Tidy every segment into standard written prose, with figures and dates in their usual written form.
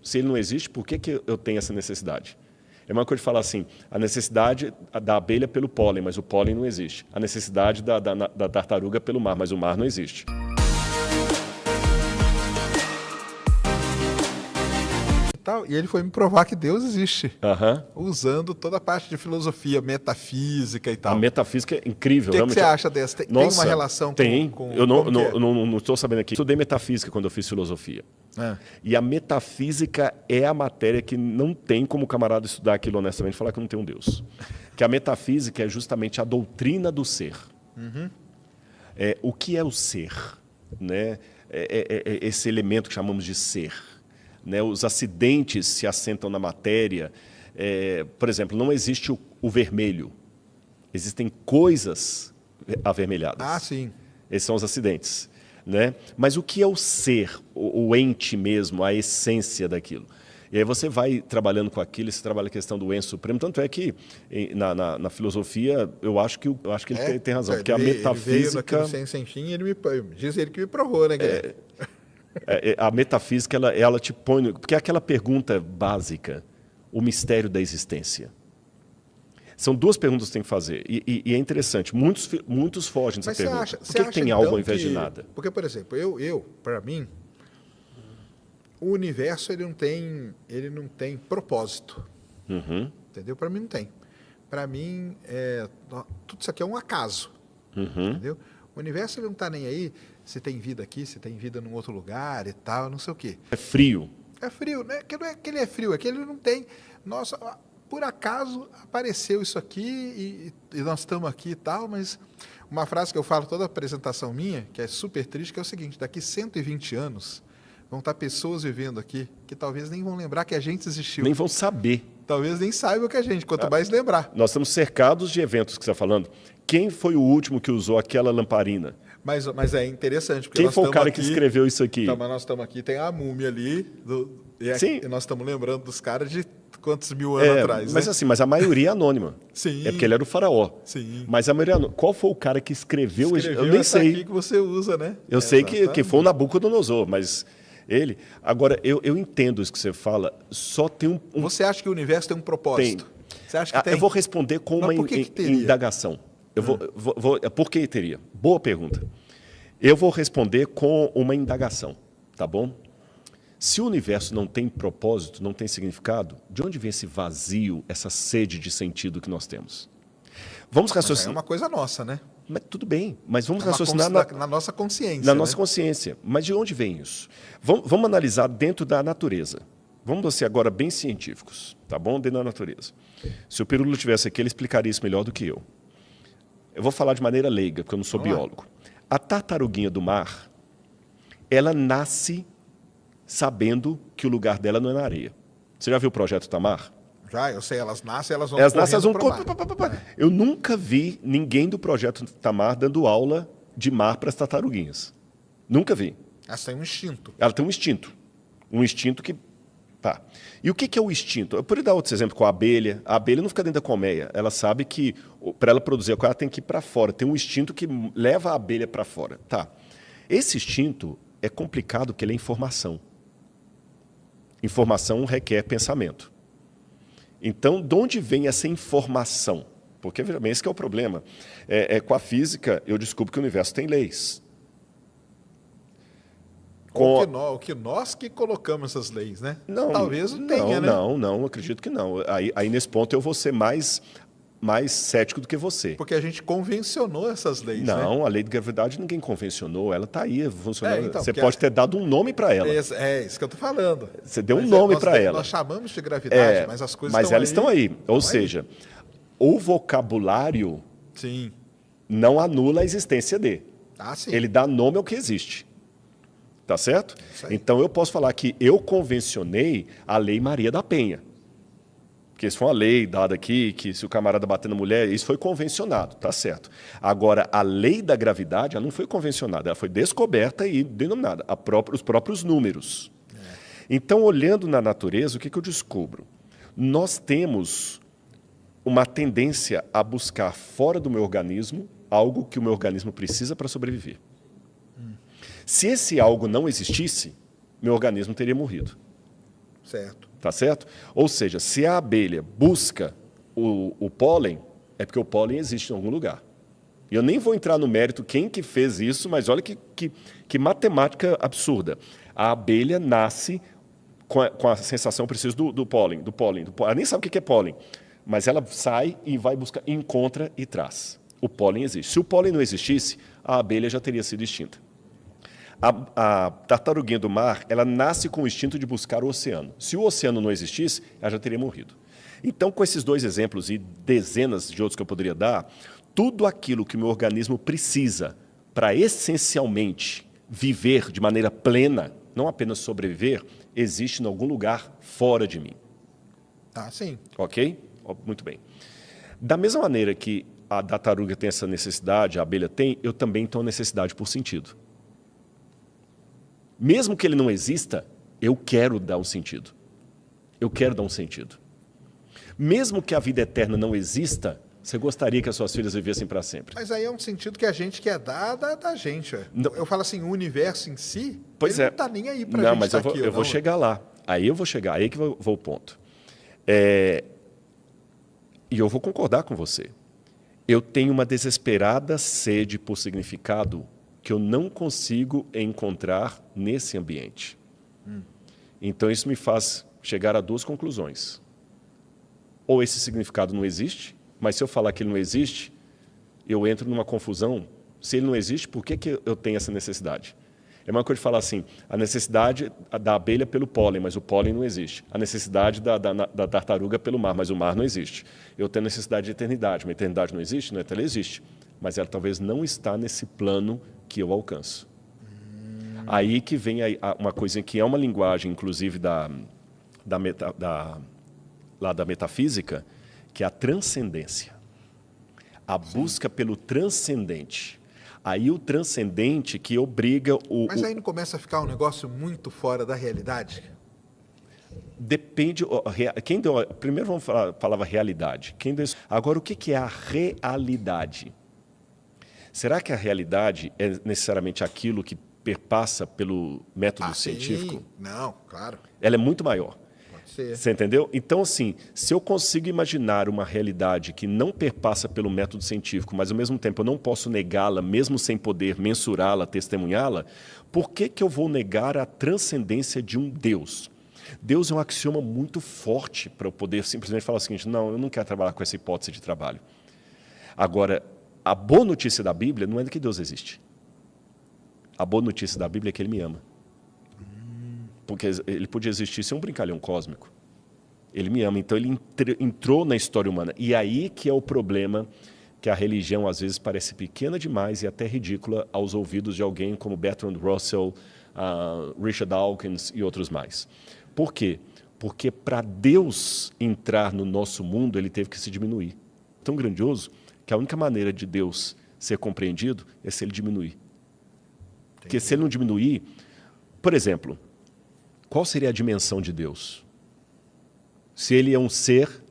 Se ele não existe, por que eu tenho essa necessidade? É uma coisa de falar assim, a necessidade da abelha pelo pólen, mas o pólen não existe. A necessidade da tartaruga pelo mar, mas o mar não existe. E ele foi me provar que Deus existe, Usando toda a parte de filosofia, metafísica e tal. A metafísica é incrível. O que você acha dessa? Tem uma relação com... Eu não estou sabendo aqui. Estudei metafísica quando eu fiz filosofia. E a metafísica é a matéria que não tem como o camarada estudar aquilo honestamente e falar que não tem um Deus. Que a metafísica é justamente a doutrina do ser. O que é o ser? Né? Esse elemento que chamamos de ser. Né, os acidentes se assentam na matéria. Por exemplo, não existe o vermelho. Existem coisas avermelhadas. Sim. Esses são os acidentes. Né? Mas o que é o ser, o ente mesmo, a essência daquilo? E aí você vai trabalhando com aquilo, você trabalha a questão do ente supremo. Tanto é que na filosofia, eu acho que ele tem razão. Porque a metafísica... Ele veio sem diz ele que me provou, né, Guilherme? A metafísica, ela te põe... Porque é aquela pergunta básica, o mistério da existência. São duas perguntas que você tem que fazer. E é interessante, muitos fogem dessa pergunta. Por que tem algo ao invés de nada? Porque, por exemplo, para mim, o universo ele não tem propósito. Entendeu? Para mim não tem. Para mim, tudo isso aqui é um acaso. Entendeu? O universo ele não está nem aí se tem vida aqui, se tem vida num outro lugar e tal, não sei o quê. É frio. É frio, né? Não é que ele é frio, é que ele não tem... Nossa, por acaso apareceu isso aqui e nós estamos aqui e tal, mas uma frase que eu falo toda a apresentação minha, que é super triste, que é o seguinte: daqui 120 anos vão estar pessoas vivendo aqui que talvez nem vão lembrar que a gente existiu. Nem vão saber. Talvez nem saibam que a gente, quanto mais lembrar. Nós estamos cercados de eventos que você está falando. Quem foi o último que usou aquela lamparina? Mas é interessante. Porque quem foi o cara que escreveu isso aqui? Mas nós estamos aqui, tem a múmia ali, e nós estamos lembrando dos caras de quantos mil anos atrás. Mas né? assim, mas a maioria é anônima. Sim. É porque ele era o faraó. Sim. Mas a maioria... Qual foi o cara que escreveu eu nem sei. Aqui que você usa, né? Eu sei que foi o Nabucodonosor, mas ele... Agora, eu entendo isso que você fala, só tem um... Você acha que o universo tem um propósito? Tem. Você acha que tem? Eu vou responder com uma indagação. Por que teria? Boa pergunta. Eu vou responder com uma indagação, tá bom? Se o universo não tem propósito, não tem significado, de onde vem esse vazio, essa sede de sentido que nós temos? Vamos raciocinar. É uma coisa nossa, né? Mas tudo bem, mas vamos raciocinar na nossa consciência. Na nossa consciência. Mas de onde vem isso? Vamos analisar dentro da natureza. Vamos ser agora bem científicos, tá bom? Dentro da natureza. Se o Pirulo estivesse aqui, ele explicaria isso melhor do que eu. Eu vou falar de maneira leiga, porque eu não sou biólogo. A tartaruguinha do mar, ela nasce sabendo que o lugar dela não é na areia. Você já viu o Projeto Tamar? Já, eu sei. Elas nascem, elas vão Eu nunca vi ninguém do Projeto Tamar dando aula de mar para as tartaruguinhas. Nunca vi. Elas têm um instinto. Ela tem um instinto. Um instinto que... Tá. E o que é o instinto? Eu poderia dar outro exemplo com a abelha. A abelha não fica dentro da colmeia. Ela sabe que, para ela produzir a coisa, ela tem que ir para fora. Tem um instinto que leva a abelha para fora. Tá. Esse instinto é complicado porque ele é informação. Informação requer pensamento. Então, de onde vem essa informação? Porque, veja bem, esse que é o problema. Com a física, eu descubro que o universo tem leis. O que nós que colocamos essas leis, né? Não, talvez não tenha, né? Não, acredito que não. Aí nesse ponto eu vou ser mais cético do que você. Porque a gente convencionou essas leis, Não, né? A lei de gravidade ninguém convencionou, ela está aí funcionando. Então, você pode ter dado um nome para ela. É isso que eu estou falando. Você deu um nome para ela. Nós chamamos de gravidade, mas as coisas mas elas estão aí. Ou estão seja, o vocabulário não anula a existência de. Sim. Ele dá nome ao que existe. Tá certo? Então, eu posso falar que eu convencionei a Lei Maria da Penha. Porque isso foi uma lei dada aqui, que se o camarada bater na mulher, isso foi convencionado, tá certo. Agora, a lei da gravidade, ela não foi convencionada, ela foi descoberta e denominada, os próprios números. Então, olhando na natureza, o que eu descubro? Nós temos uma tendência a buscar fora do meu organismo algo que o meu organismo precisa para sobreviver. Se esse algo não existisse, meu organismo teria morrido. Certo. Tá certo? Ou seja, se a abelha busca o pólen, é porque o pólen existe em algum lugar. E eu nem vou entrar no mérito quem que fez isso, mas olha que matemática absurda. A abelha nasce com a sensação, preciso do pólen. Ela nem sabe o que é pólen, mas ela sai e vai buscar, encontra e traz. O pólen existe. Se o pólen não existisse, a abelha já teria sido extinta. A tartaruguinha do mar, ela nasce com o instinto de buscar o oceano. Se o oceano não existisse, ela já teria morrido. Então, com esses dois exemplos e dezenas de outros que eu poderia dar, tudo aquilo que o meu organismo precisa para essencialmente viver de maneira plena, não apenas sobreviver, existe em algum lugar fora de mim. Ah, sim. Ok? Muito bem. Da mesma maneira que a tartaruga tem essa necessidade, a abelha tem, eu também tenho necessidade por sentido. Mesmo que ele não exista, eu quero dar um sentido. Eu quero dar um sentido. Mesmo que a vida eterna não exista, você gostaria que as suas filhas vivessem para sempre. Mas aí é um sentido que a gente quer dar da gente. Não. Eu falo assim, o universo em si, Pois ele é. não está nem aí para Não, gente mas estar aqui. eu vou chegar lá. Aí eu vou chegar, aí que vou o ponto. E eu vou concordar com você. Eu tenho uma desesperada sede por significado que eu não consigo encontrar nesse ambiente. Então, isso me faz chegar a duas conclusões. Ou esse significado não existe, mas se eu falar que ele não existe, eu entro numa confusão. Se ele não existe, por que eu tenho essa necessidade? É uma coisa de falar assim, a necessidade da abelha pelo pólen, mas o pólen não existe. A necessidade da tartaruga pelo mar, mas o mar não existe. Eu tenho necessidade de eternidade, mas a eternidade não existe? Não, ela existe. Mas ela talvez não está nesse plano que eu alcanço. Aí que vem uma coisa que é uma linguagem, inclusive, da metafísica, que é a transcendência. A busca pelo transcendente. Aí o transcendente que obriga Mas aí não começa a ficar um negócio muito fora da realidade? Depende. Primeiro vamos falar a palavra realidade. Agora, o que é a realidade? Será que a realidade é necessariamente aquilo que perpassa pelo método científico? Sim. Não, claro. Ela é muito maior. Pode ser. Você entendeu? Então, assim, se eu consigo imaginar uma realidade que não perpassa pelo método científico, mas ao mesmo tempo eu não posso negá-la, mesmo sem poder mensurá-la, testemunhá-la, por que eu vou negar a transcendência de um Deus? Deus é um axioma muito forte para eu poder simplesmente falar o seguinte, não, eu não quero trabalhar com essa hipótese de trabalho. Agora, a boa notícia da Bíblia não é que Deus existe. A boa notícia da Bíblia é que Ele me ama. Porque Ele podia existir sem um brincalhão cósmico. Ele me ama, então Ele entrou na história humana. E aí que é o problema, que a religião às vezes parece pequena demais e até ridícula aos ouvidos de alguém como Bertrand Russell, Richard Dawkins e outros mais. Por quê? Porque para Deus entrar no nosso mundo, Ele teve que se diminuir. Tão grandioso que a única maneira de Deus ser compreendido é se Ele diminuir. Porque se Ele não diminuir... Por exemplo, qual seria a dimensão de Deus? Se Ele é um ser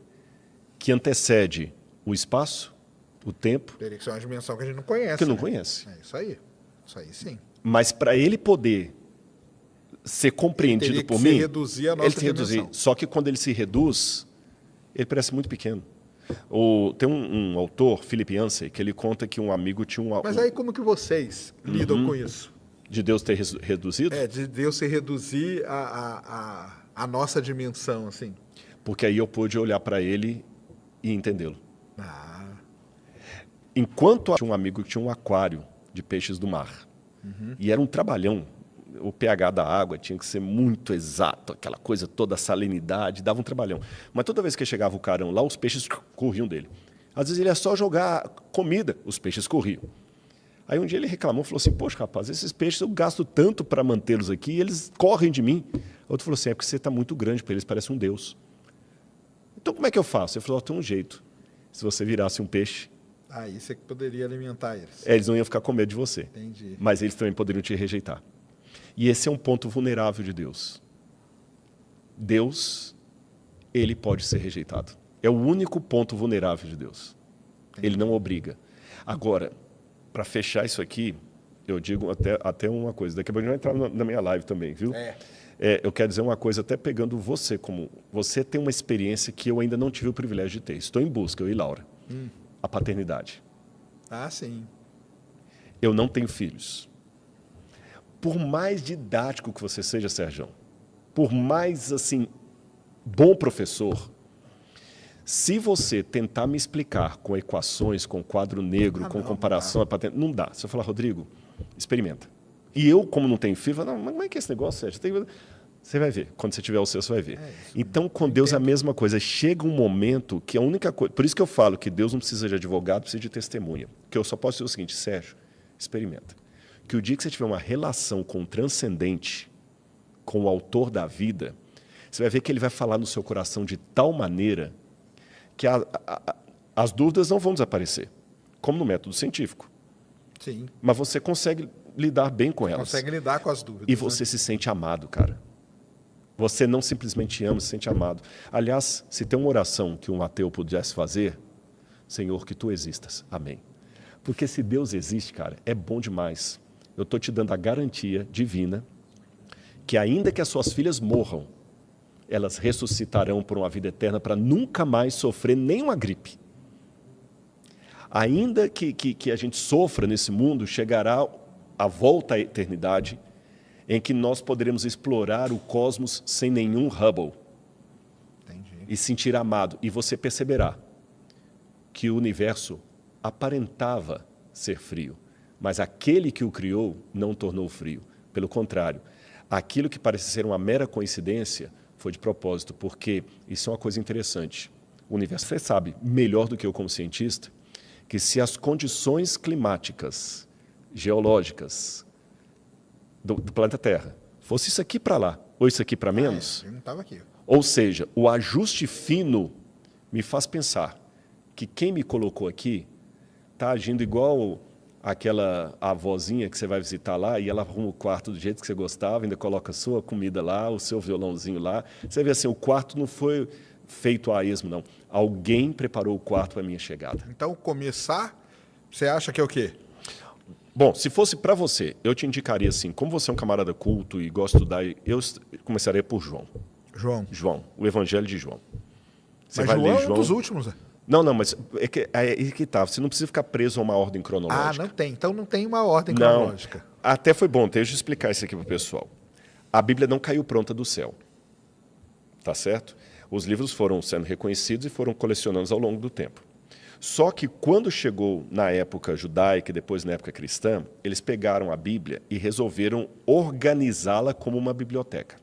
que antecede o espaço, o tempo... Teria que ser uma dimensão que a gente não conhece. Que não conhece. É isso aí. Isso aí, sim. Mas para Ele poder ser compreendido por mim... Ele reduzir a nossa dimensão. Só que quando Ele se reduz, Ele parece muito pequeno. Tem um autor, Philip Yancey, que ele conta que um amigo tinha Mas aí como que vocês lidam com isso? De Deus ter reduzido? De Deus se reduzir a nossa dimensão, assim. Porque aí eu pude olhar para ele e entendê-lo. Enquanto Enquanto tinha um amigo que tinha um aquário de peixes do mar. E era um trabalhão. O pH da água tinha que ser muito exato, aquela coisa toda, a salinidade, dava um trabalhão. Mas toda vez que chegava o carão lá, os peixes corriam dele. Às vezes ele ia só jogar comida, os peixes corriam. Aí um dia ele reclamou, falou assim, poxa rapaz, esses peixes eu gasto tanto para mantê-los aqui e eles correm de mim. Outro falou assim, é porque você está muito grande para eles, parece um Deus. Então como é que eu faço? Ele falou, tem um jeito. Se você virasse um peixe... Aí você poderia alimentar eles. Eles não iam ficar com medo de você. Entendi. Mas eles também poderiam te rejeitar. E esse é um ponto vulnerável de Deus. Deus, Ele pode ser rejeitado. É o único ponto vulnerável de Deus. Entendi. Ele não obriga. Agora, para fechar isso aqui, eu digo até uma coisa. Daqui a pouco a gente vai entrar na minha live também, viu? eu quero dizer uma coisa, até pegando você, como você tem uma experiência que eu ainda não tive o privilégio de ter. Estou em busca, eu e Laura. A paternidade. Ah, sim. Eu não tenho filhos. Por mais didático que você seja, Sérgio, por mais assim bom professor, se você tentar me explicar com equações, com quadro negro, com comparação, não dá. Se eu falar, Rodrigo, experimenta. E eu, como não tenho filho, falo, não, mas como é que é esse negócio, Sérgio? Você vai ver. Quando você tiver o seu, você vai ver. Então, com Deus é a mesma coisa. Chega um momento que a única coisa... Por isso que eu falo que Deus não precisa de advogado, precisa de testemunha. Que eu só posso dizer o seguinte, Sérgio, experimenta. Que o dia que você tiver uma relação com o transcendente, com o autor da vida, você vai ver que ele vai falar no seu coração de tal maneira que as dúvidas não vão desaparecer, como no método científico. Sim. Mas você consegue lidar bem com elas. Consegue lidar com as dúvidas. E você se sente amado, cara. Você não simplesmente ama, se sente amado. Aliás, se tem uma oração que um ateu pudesse fazer, Senhor, que Tu existas. Amém. Porque se Deus existe, cara, é bom demais. Eu estou te dando a garantia divina que ainda que as suas filhas morram, elas ressuscitarão por uma vida eterna para nunca mais sofrer nenhuma gripe. Ainda que a gente sofra nesse mundo, chegará a volta à eternidade em que nós poderemos explorar o cosmos sem nenhum Hubble. Entendi. E sentir amado. E você perceberá que o universo aparentava ser frio, mas aquele que o criou não o tornou frio. Pelo contrário, aquilo que parece ser uma mera coincidência foi de propósito, porque isso é uma coisa interessante. O universo, você sabe, melhor do que eu como cientista, que se as condições climáticas, geológicas do planeta Terra fosse isso aqui para lá, ou isso aqui para menos, eu não estava aqui. Ou seja, o ajuste fino me faz pensar que quem me colocou aqui está agindo igual aquela avózinha que você vai visitar lá e ela arruma o quarto do jeito que você gostava, ainda coloca a sua comida lá, o seu violãozinho lá. Você vê assim, o quarto não foi feito a esmo, não. Alguém preparou o quarto para a minha chegada. Então, começar, você acha que é o quê? Bom, se fosse para você, eu te indicaria assim, como você é um camarada culto e gosta de estudar, eu começaria por João. João, o Evangelho de João. Você vai ler João é um dos últimos, né? Não, mas é que tá. Você não precisa ficar preso a uma ordem cronológica. Ah, não tem. Então não tem uma ordem cronológica. Até foi bom, deixa eu explicar isso aqui para o pessoal. A Bíblia não caiu pronta do céu. Tá certo? Os livros foram sendo reconhecidos e foram colecionados ao longo do tempo. Só que quando chegou na época judaica e depois na época cristã, eles pegaram a Bíblia e resolveram organizá-la como uma biblioteca.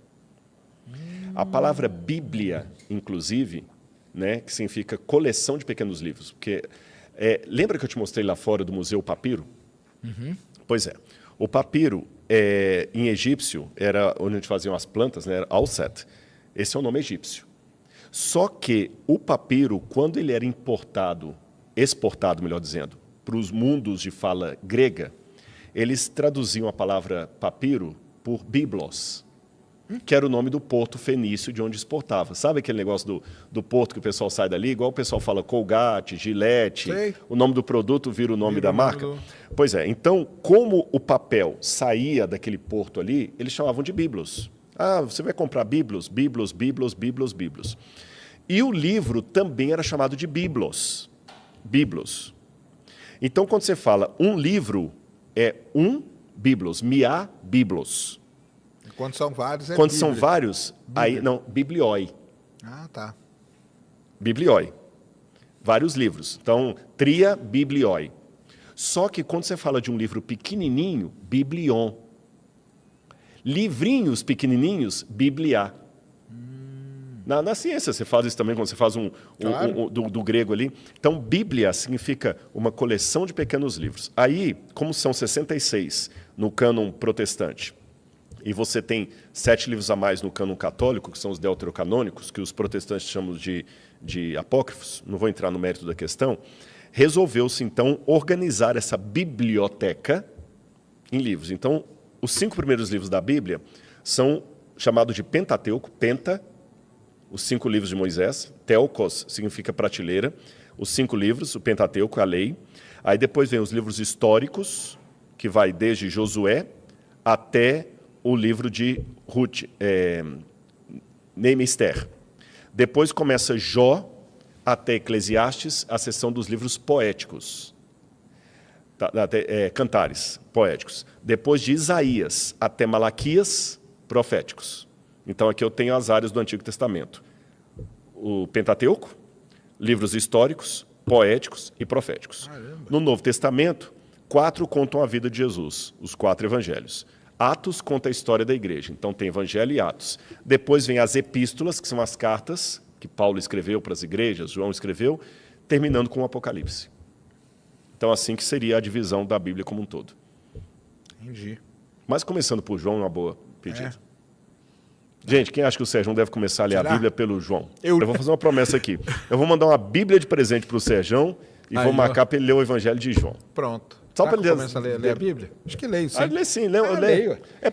A palavra Bíblia, inclusive, né, que significa coleção de pequenos livros. Porque, lembra que eu te mostrei lá fora do Museu Papiro? Uhum. Pois é. O papiro, em egípcio, era onde a gente fazia as plantas, né, era Alset. Esse é o nome egípcio. Só que o papiro, quando ele era exportado, melhor dizendo, para os mundos de fala grega, eles traduziam a palavra papiro por biblos, que era o nome do porto fenício de onde exportava. Sabe aquele negócio do porto que o pessoal sai dali? Igual o pessoal fala Colgate, Gillette, sei. O nome do produto vira o nome da marca? Pois é, então, como o papel saía daquele porto ali, eles chamavam de biblos. Ah, você vai comprar biblos? Biblos. E o livro também era chamado de biblos. Biblos. Então, quando você fala um livro, é um biblos, miá biblos. Quando são vários, Quando são vários, aí não, biblioi. Ah, tá. Biblioi. Vários livros. Então, tria biblioi. Só que quando você fala de um livro pequenininho, biblion. Livrinhos pequenininhos, biblia. Na ciência, você faz isso também, quando você faz Claro. do grego ali. Então, Bíblia significa uma coleção de pequenos livros. Aí, como são 66 no cânon protestante, e você tem 7 livros a mais no cânon católico, que são os deuterocanônicos, que os protestantes chamam de apócrifos, não vou entrar no mérito da questão, resolveu-se, então, organizar essa biblioteca em livros. Então, os 5 primeiros livros da Bíblia são chamados de Pentateuco, Penta, os 5 livros de Moisés, Teokos significa prateleira, os 5 livros, o Pentateuco, a lei. Aí depois vem os livros históricos, que vai desde Josué até o livro de Ruth, Neemias, Esther. Depois começa Jó até Eclesiastes, a seção dos livros poéticos. Cantares poéticos. Depois de Isaías até Malaquias, proféticos. Então aqui eu tenho as áreas do Antigo Testamento. O Pentateuco, livros históricos, poéticos e proféticos. Caramba. No Novo Testamento, 4 contam a vida de Jesus, os 4 evangelhos. Atos conta a história da igreja, então tem evangelho e Atos. Depois vem as epístolas, que são as cartas que Paulo escreveu para as igrejas, João escreveu, terminando com o Apocalipse. Então assim que seria a divisão da Bíblia como um todo. Entendi. Mas começando por João, é uma boa pedida. Gente, quem acha que o Sérgio deve começar a ler a Bíblia pelo João? Eu vou fazer uma promessa aqui. Eu vou mandar uma Bíblia de presente para o Sérgio e vou marcar para ele ler o Evangelho de João. Pronto. Só para ele começar a ler a Bíblia? Acho que leio, sim. Lê sim, leio. É